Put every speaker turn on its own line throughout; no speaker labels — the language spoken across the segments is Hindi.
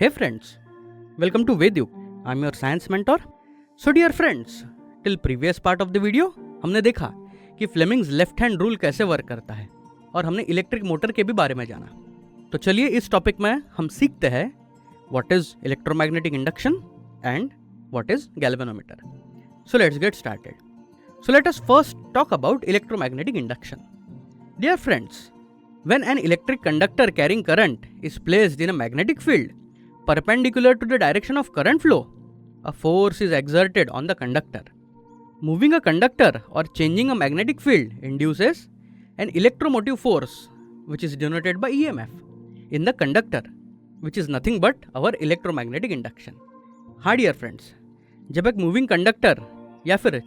Hey friends, welcome to Vedyuk. I'm your science mentor. So dear friends, till previous part of the video हमने देखा कि फ्लेमिंग्स लेफ्ट हैंड रूल कैसे वर्क करता है और हमने इलेक्ट्रिक मोटर के भी बारे में जाना. तो चलिए इस टॉपिक में हम सीखते हैं what is electromagnetic induction and what is galvanometer. So let's get started. So let us first talk about electromagnetic induction. Dear friends, when an electric conductor carrying current is placed in a magnetic field perpendicular to the direction of current flow, a force is exerted on the conductor. Moving a conductor or changing a magnetic field induces an electromotive force which is denoted by EMF in the conductor, which is nothing but our electromagnetic induction. हाँ dear friends, जब एक मूविंग कंडक्टर या फिर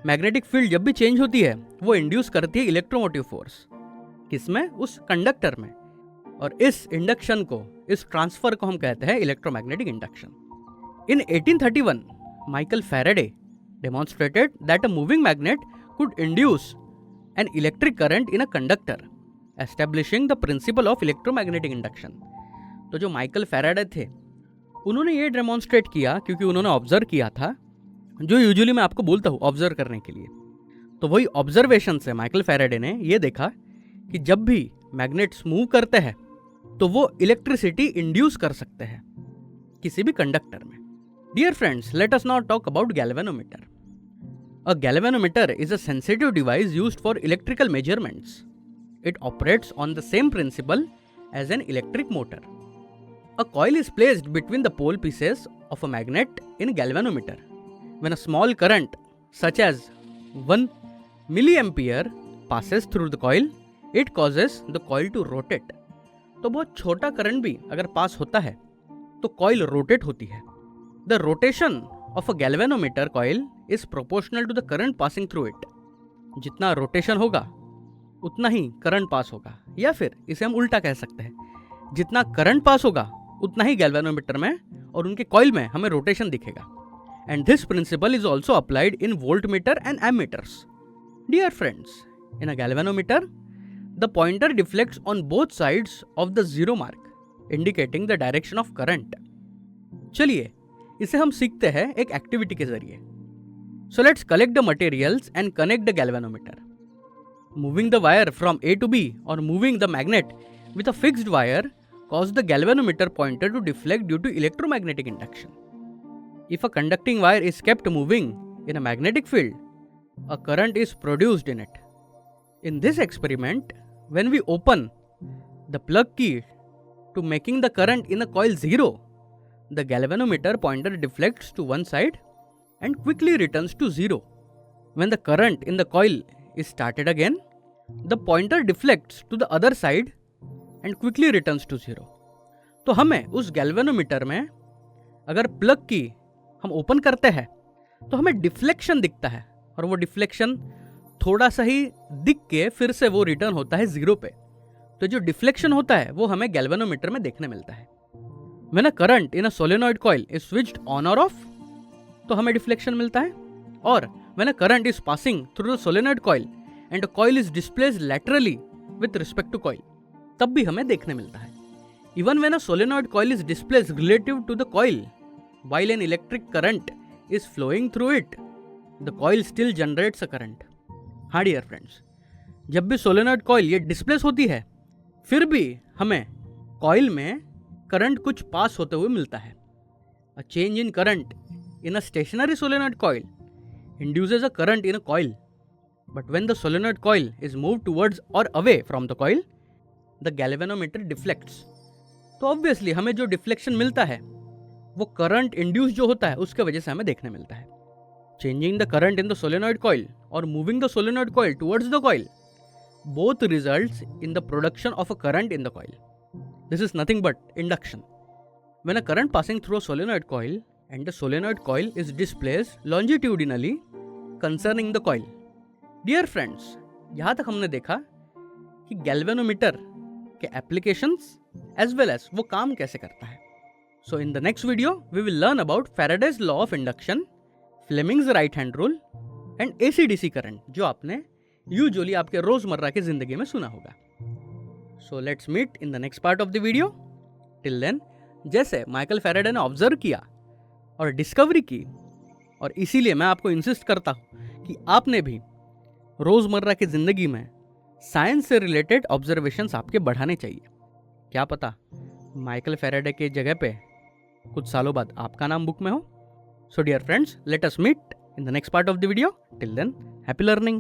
मैग्नेटिक फील्ड जब भी चेंज होती है वो इंड्यूस करती है इलेक्ट्रोमोटिव फोर्स. किसमें? उस कंडक्टर में. और इस इंडक्शन को, इस ट्रांसफर को हम कहते हैं electromagnetic induction. In 1831 Michael Faraday demonstrated that a moving magnet could induce N electric current in a conductor, establishing the principle of electromagnetic induction. तो जो माइकल फैराडे थे उन्होंने ये डेमोन्स्ट्रेट किया क्योंकि उन्होंने ऑब्जर्व किया था, जो यूजुअली मैं आपको बोलता हूँ ऑब्जर्व करने के लिए. तो वही ऑब्जर्वेशन से माइकल फैराडे ने ये देखा कि जब भी मैग्नेट्स मूव करते हैं तो वो इलेक्ट्रिसिटी इंड्यूस कर सकते हैं किसी भी कंडक्टर में. Dear friends, let us now talk about galvanometer. A galvanometer is a sensitive device used for electrical measurements. It operates on the same principle as an electric motor. A coil is placed between the pole pieces of a magnet in a galvanometer. When a small current, such as 1 milliampere, passes through the coil, it causes the coil to rotate. तो बहुत छोटा करंट भी अगर पास होता है तो कॉइल रोटेट होती है. The rotation of a galvanometer coil is proportional to the current passing through it. जितना रोटेशन होगा उतना ही करंट पास होगा, या फिर इसे हम उल्टा कह सकते हैं, जितना करंट पास होगा उतना ही गैल्वेनोमीटर में और उनके कॉइल में हमें रोटेशन दिखेगा. And this principle is also applied in voltmeter and ammeters. Dear friends, in a galvanometer the pointer deflects on both sides of the zero mark indicating the direction of current. चलिए इसे हम सीखते हैं एक एक्टिविटी के जरिए. So let's collect the materials and connect the galvanometer. Moving the wire from A to B और moving the magnet with a fixed wire cause the galvanometer pointer to deflect due to electromagnetic induction. If a conducting wire is kept moving in a magnetic field, a current is produced in it. In this experiment, when we open the plug key to making the current in a coil zero, the galvanometer pointer deflects to one side and quickly returns to zero. When the current in the coil is started again, the pointer deflects to the other side and quickly returns to zero. तो हमें उस गैल्वेनोमीटर में अगर प्लग की हम ओपन करते हैं तो हमें डिफ्लेक्शन दिखता है और वो डिफ्लेक्शन थोड़ा सा ही दिख के फिर से वो रिटर्न होता है जीरो पे. तो जो डिफ्लेक्शन होता है वो हमें गैल्वेनोमीटर में देखने मिलता है. When a current in a solenoid coil is switched on और ऑफ तो हमें डिफ्लेक्शन मिलता है. और when a current is passing through the solenoid coil and a coil is displaced laterally with respect to coil तब भी हमें देखने मिलता है. Even when a solenoid coil is displaced relative to the coil while an electric current is flowing through it, the coil still generates a current. हाँ डियर फ्रेंड्स, जब भी सोलेनॉइड कॉइल ये डिस्प्लेस होती है फिर भी हमें कॉइल में करंट कुछ पास होते हुए मिलता है. A change in current in a stationary solenoid coil induces a current in a coil, but when the solenoid coil is moved towards और away from the coil the galvanometer deflects. तो ऑब्वियसली हमें जो डिफ्लेक्शन मिलता है वो करंट इंड्यूस जो होता है उसके वजह से हमें देखने मिलता है. Changing the current in the solenoid coil और moving the solenoid coil towards the coil both results in the production of a current in the coil. This is nothing but induction. When a current passing through a solenoid coil and the solenoid coil is displaced longitudinally concerning the coil. Dear friends, यहाँ तक हमने देखा कि गैल्वेनोमीटर के एप्लीकेशंस एज वेल एज वो काम कैसे करता है. So in the next video we will learn about Faraday's law of induction, Fleming's right hand rule and AC DC current, जो आपने यूजुअली आपके रोजमर्रा की जिंदगी में सुना होगा. So let's meet in the next part of the video. Till then, जैसे माइकल फैराडे ने ऑब्जर्व किया और डिस्कवरी की। और इसीलिए मैं आपको इंसिस्ट करता हूँ कि आपने भी रोज़मर्रा की ज़िंदगी में साइंस से रिलेटेड ऑब्जर्वेशंस आपके बढ़ाने चाहिए। क्या पता माइकल फैराडे के जगह पे कुछ सालों बाद आपका नाम बुक में हो। So dear friends, let us meet in the next part of the video. Till then, happy learning.